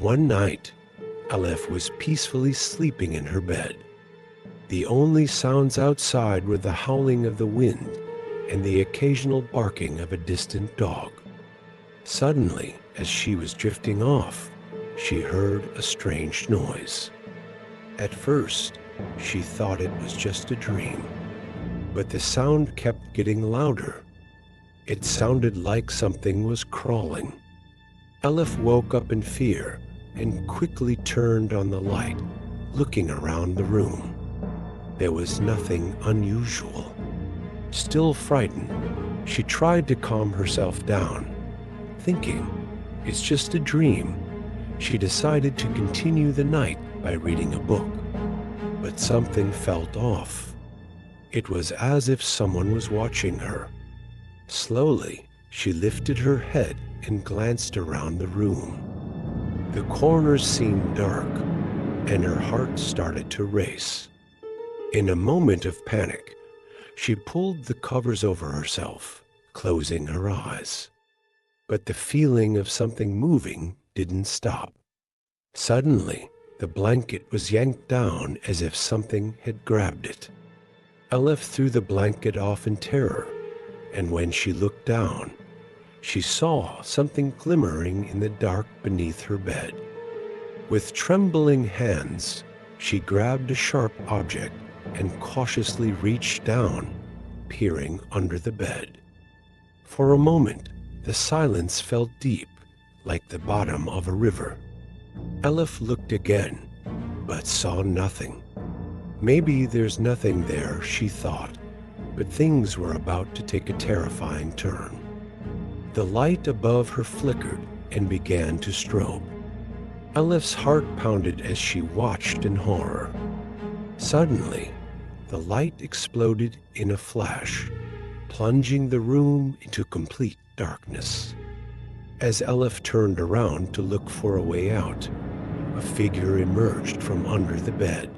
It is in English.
One night, Aleph was peacefully sleeping in her bed. The only sounds outside were the howling of the wind and the occasional barking of a distant dog. Suddenly, as she was drifting off, she heard a strange noise. At first, she thought it was just a dream, but the sound kept getting louder. It sounded like something was crawling. Aleph woke up in fear and quickly turned on the light, looking around the room. There was nothing unusual. Still frightened, she tried to calm herself down. Thinking, it's just a dream, she decided to continue the night by reading a book. But something felt off. It was as if someone was watching her. Slowly, she lifted her head and glanced around the room. The corners seemed dark, and her heart started to race. In a moment of panic, she pulled the covers over herself, closing her eyes. But the feeling of something moving didn't stop. Suddenly, the blanket was yanked down as if something had grabbed it. Aleph threw the blanket off in terror, and when she looked down, she saw something glimmering in the dark beneath her bed. With trembling hands, she grabbed a sharp object and cautiously reached down, peering under the bed. For a moment, the silence felt deep, like the bottom of a river. Aleph looked again, but saw nothing. Maybe there's nothing there, she thought, but things were about to take a terrifying turn. The light above her flickered and began to strobe. Aleph's heart pounded as she watched in horror. Suddenly, the light exploded in a flash, plunging the room into complete darkness. As Aleph turned around to look for a way out, a figure emerged from under the bed.